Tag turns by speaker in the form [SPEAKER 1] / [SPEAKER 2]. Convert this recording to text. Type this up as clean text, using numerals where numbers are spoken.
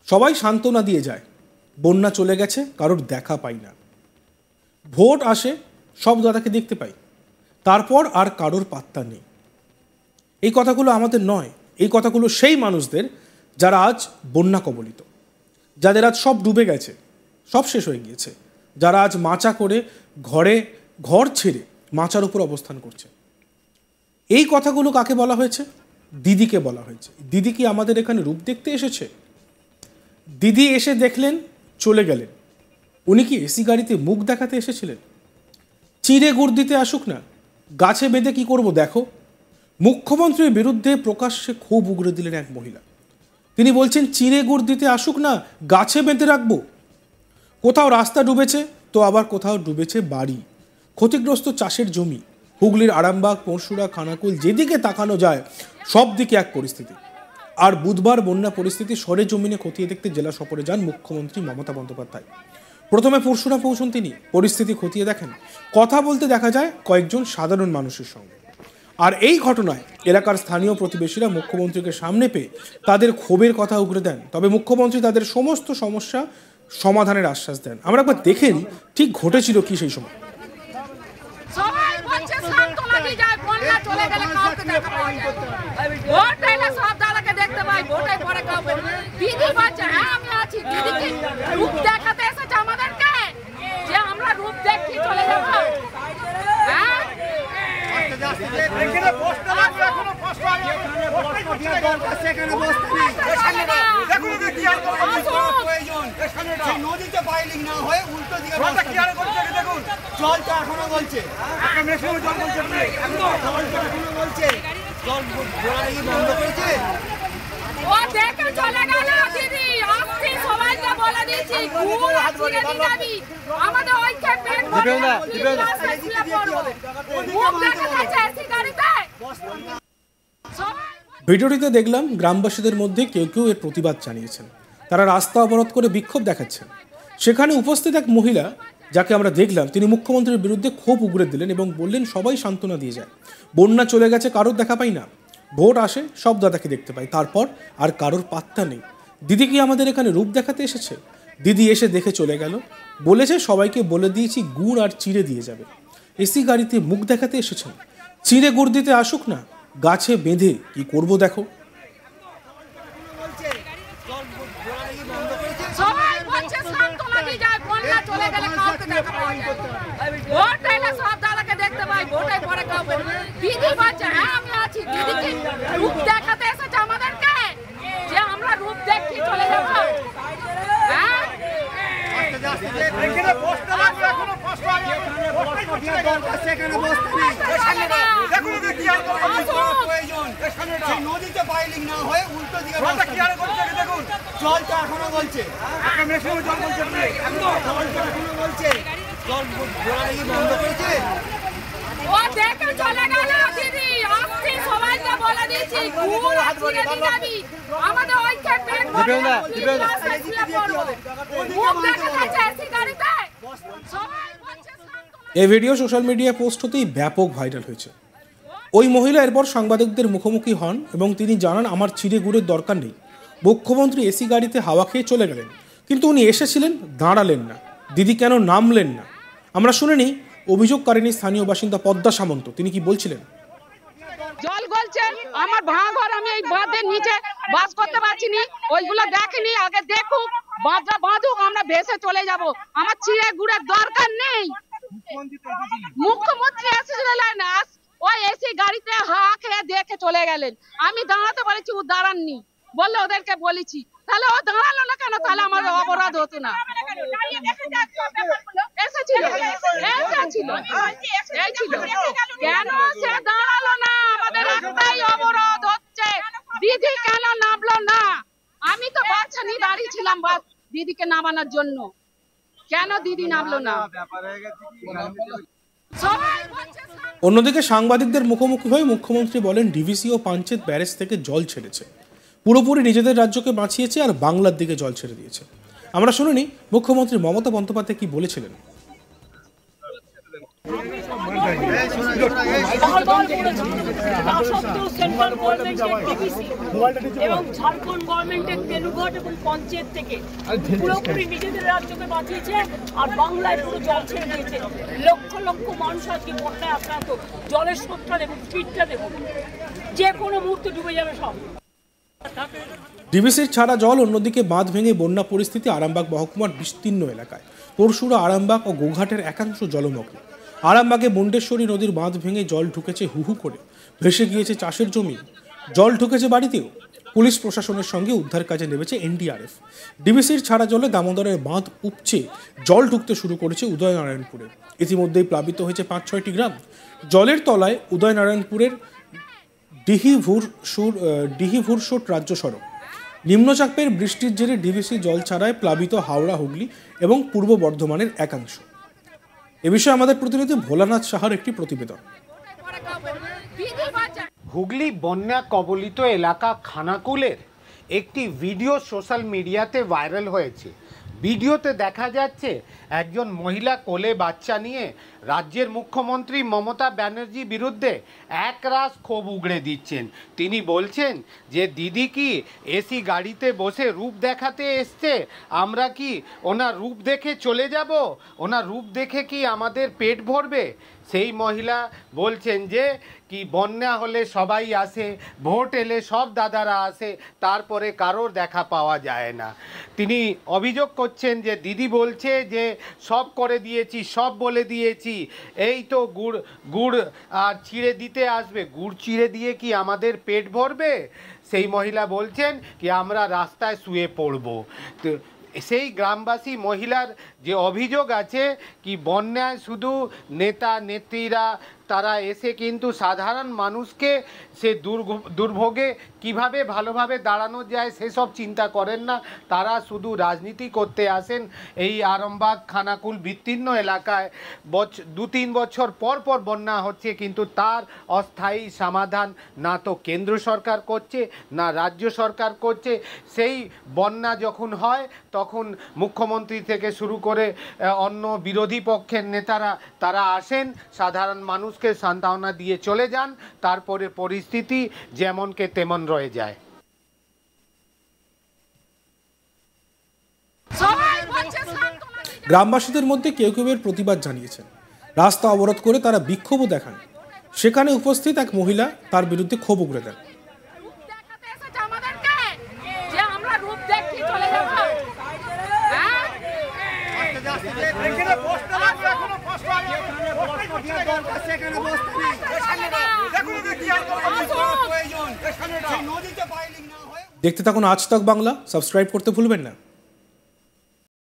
[SPEAKER 1] সবাই সান্ত্বনা দিয়ে যায়, বন্যা চলে গেছে, কারোর দেখা পাই না। ভোট আসে, সব দাদাকে দেখতে পাই, তারপর আর কারোর পাত্তা নেই। এই কথাগুলো আমাদের নয়, এই কথাগুলো সেই মানুষদের যারা আজ বন্যা কবলিত, যাদের আজ সব ডুবে গেছে, সব শেষ হয়ে গিয়েছে, যারা আজ মাচা করে ঘর ছেড়ে মাচার উপর অবস্থান করছে। এই কথাগুলো কাকে বলা হয়েছে? দিদিকে বলা হয়েছে। দিদি কি আমাদের এখানে রূপ দেখতে এসেছে? দিদি এসে দেখলেন, চলে গেলেন। উনি কি এসি গাড়িতে মুখ দেখাতে এসেছিলেন? চিঁড়ে গুড় দিতে আসুক না, গাছে বেঁধে কি করব দেখো। মুখ্যমন্ত্রীর বিরুদ্ধে প্রকাশ্যে ক্ষোভ উগরে দিলেন এক মহিলা। তিনি বলছেন চিঁড়ে গুড় দিতে আসুক না, গাছে বেঁধে রাখবো। কোথাও রাস্তা ডুবেছে, তো আবার কোথাও ডুবেছে বাড়ি, ক্ষতিগ্রস্ত চাষের জমি। হুগলির আরামবাগ, পরশুরা, খানাকুল, যেদিকে তাকানো যায় সব দিকে এক পরিস্থিতি। আর বুধবার বন্যা পরিস্থিতি সরেজমিনে খতিয়ে দেখতে জেলা সফরে যান মুখ্যমন্ত্রী মমতা বন্দ্যোপাধ্যায়। প্রথমে পরশুরা পৌঁছন তিনি, পরিস্থিতি খতিয়ে দেখেন, কথা বলতে দেখা যায় কয়েকজন সাধারণ মানুষের সঙ্গে। আর এই ঘটনায় এলাকার স্থানীয় প্রতিবেশীরা মুখ্যমন্ত্রীকে সামনে পেয়ে তাদের ক্ষোভের কথা উগরে দেন। তবে মুখ্যমন্ত্রী তাদের সমস্ত সমস্যা সমাধানের আশ্বাস দেন। আমরা একবার দেখে নিই ঠিক ঘটেছিল কি সেই সময়। ভিডিওটিতে দেখলাম গ্রামবাসীদের মধ্যে কেউ কেউ এর প্রতিবাদ জানিয়েছেন, তারা রাস্তা অবরোধ করে বিক্ষোভ দেখাচ্ছেন। সেখানে উপস্থিত এক মহিলা যাকে আমরা দেখলাম, তিনি মুখ্যমন্ত্রীর বিরুদ্ধে ক্ষোভ উগরে দিলেন এবং বললেন সবাই সান্ত্বনা দিয়ে যায়, বন্যা চলে গেছে, কারোর দেখা পাই না। ভোট আসে, সব দাদাকে দেখতে পাই, তারপর আর কারোর পাত্তা নেই। দিদি কি আমাদের এখানে রূপ দেখাতে এসেছে? দিদি এসে দেখে চলে গেল, বলেছে সবাইকে বলে দিয়েছি গুড় আর চিঁড়ে দিয়ে যাবে। এসি গাড়িতে মুখ দেখাতে এসেছেন, চিঁড়ে গুড় দিতে আসুক না, গাছে বেঁধে কি করব দেখো। এই ভিডিও সোশ্যাল মিডিয়ায় পোস্ট হতেই ব্যাপক ভাইরাল হয়েছে। ওই মহিলা এরপর সাংবাদিকদের মুখোমুখি হন এবং তিনি জানান আমার চিড়ে গুড়ের দরকার নেই। মুখ্যমন্ত্রী এসি গাড়িতে হাওয়া খেয়ে চলে গেলেন, কিন্তু উনি এসেছিলেন, দাঁড়ালেন না। দিদি কেন নামলেন না? আমরা শুনে নিই অভিযোগকারিনী স্থানীয় বাসিন্দা পদ্মা সামন্ত, তিনি কি বলছিলেন।
[SPEAKER 2] জল গলছে, আমার ভাঙা ঘর, আমি এই বাঁধের নিচে বাস করতে পারছি না। ওইগুলো দেখেনি, আগে দেখুক, বাঁধটা বাঁধুক, আমরা ভেসে চলে যাব। আমার চিড়ে গুড়ের দরকার নেই। মুখ্যমন্ত্রী এসেছিলেন, ওই এসি গাড়িতে হাওয়া খেয়ে দেখে চলে গেলেন। আমি দাঁড়াতে বলেছি, ও দাঁড়াননি, বললে ওদেরকে বলেছি, তাহলে ও দাঁড়ালো না কেন? তাহলে আমার অপরাধ হতো না। কেন সে দাঁড়ালো না? আমাদের একটাই অবরোধ হচ্ছে, দিদি কেন নামলো না? আমি তো বাচ্চা নিয়ে দাঁড়িয়ে ছিলাম দিদিকে নামানোর জন্য, কেন দিদি নামলো না?
[SPEAKER 1] অন্যদিকে সাংবাদিকদের মুখোমুখি হয়ে মুখ্যমন্ত্রী বলেন ডিভিসি ও পাঞ্চেত ব্যারেজ থেকে জল ছেড়েছে, পুরোপুরি নিজেদের রাজ্যকে বাঁচিয়েছে আর বাংলার দিকে জল ছেড়ে দিয়েছে। আমরা শুনিনি মুখ্যমন্ত্রী মমতা বন্দ্যোপাধ্যায় কি বলেছিলেন।
[SPEAKER 3] এবং ঝাড়খণ্ড গভর্নমেন্টের তেলুঘাট এবং পঞ্চায়েত থেকে পুরোপুরি নিজেদের রাজ্যকে বাঁচিয়েছে আর বাংলায় পুরো জল ছেড়ে দিয়েছে। লক্ষ লক্ষ মানুষ আজকে বন্যায় আক্রান্ত। জলের স্রোতটা দেখুন, স্পিডটা দেখুন, যে কোনো মুহূর্তে ডুবে যাবে সব।
[SPEAKER 1] ডিভিসির ছাড়া জল, অন্যদিকে বাঁধ ভেঙে বন্যা পরিস্থিতি আরামবাগ মহকুমার বিস্তীর্ণ এলাকায়। পরশুরা আরামবাগ ও গোঘাটের একাংশ জলমগ্ন। আরামবাগে মুন্ডেশ্বরী নদীর বাঁধ ভেঙে জল ঢুকেছে হুহু করে, ভেসে গিয়েছে চাষের জমি, জল ঢুকেছে বাড়িতেও। পুলিশ প্রশাসনের সঙ্গে উদ্ধার কাজে নেমেছে এনডিআরএফ। ডিভিসির ছাড়া জলে দামোদরের বাঁধ উপচে জল ঢুকতে শুরু করেছে উদয়নারায়ণপুরে। ইতিমধ্যেই প্লাবিত হয়েছে ৫-৬টি গ্রাম। জলের তলায় উদয়নারায়ণপুরের ডিহিভুরসোট রাজ্য সড়ক। নিম্নচাপের বৃষ্টির জেরে ডিভিসি জল ছাড়ায় প্লাবিত হাওড়া, হুগলি এবং পূর্ব বর্ধমানের একাংশ। এ বিষয়ে আমাদের প্রতিনিধি ভোলানাথ সাহার একটি প্রতিবেদন।
[SPEAKER 4] হুগলি বন্যা কবলিত এলাকা খানাকুলের একটি ভিডিও সোশ্যাল মিডিয়াতে ভাইরাল হয়েছে। ভিডিওতে দেখা যাচ্ছে একজন মহিলা কোলে বাচ্চা নিয়ে রাজ্যের মুখ্যমন্ত্রী মমতা ব্যানার্জির বিরুদ্ধে একরাশ ক্ষোভ উগড়ে দিচ্ছেন। তিনি বলছেন যে দিদি কি এসি গাড়িতে বসে রূপ দেখাতে এসছে, আমরা কি ওনার রূপ দেখে চলে যাব? ওনার রূপ দেখে কি আমাদের পেট ভরবে? সেই মহিলা বলছেন যে কি বন্যা হলে সবাই আসে, ভোট এলে সব দাদারা আসে, তারপরে কারোর দেখা পাওয়া যায় না। তিনি অভিযোগ করছেন যে দিদি বলছে যে সব করে দিয়েছি, সব বলে দিয়েছি, এই তো গুড় আর চিড়ে দিতে আসবে, গুড় চিড়ে দিয়ে কি আমাদের পেট ভরবে? সেই মহিলা বলছেন কি আমরা রাস্তায় শুয়ে পড়বো। তো সেই গ্রামবাসী মহিলার যে অভিযোগ আছে কি বন্যায় শুধু নেতা নেত্রীরা তারা এসে কিন্তু সাধারণ মানুষকে সে দুর্ভোগে কিভাবে ভালোভাবে দাঁড়ানো যায় সেসব চিন্তা করেন না। তারা শুধু রাজনীতি করতে আসেন। এই আরামবাগ খানাকুল বিস্তীর্ণ এলাকায় 2-3 বছর পর পর বন্যা হচ্ছে, কিন্তু তার অস্থায়ী সমাধান না তো কেন্দ্র সরকার করছে না রাজ্য সরকার করছে। সেই বন্যা যখন হয় তখন মুখ্যমন্ত্রী থেকে শুরু করে অন্য বিরোধী পক্ষের নেতারা তারা আসেন, সাধারণ মানুষকে সান্ত্বনা দিয়ে চলে যান, তারপরে পরিস্থিতি যেমনকে তেমন রয়ে যায়।
[SPEAKER 1] গ্রামবাসীদের মধ্যে কেউ কেউ এর প্রতিবাদ জানিয়েছেন। রাস্তা অবরোধ করে তারা বিক্ষোভও দেখান। সেখানে উপস্থিত এক মহিলা তার বিরুদ্ধে ক্ষোভ উগড়ে দেন। দেখতে থাকুন আজ তক বাংলা। সাবস্ক্রাইব করতে ভুলবেন না।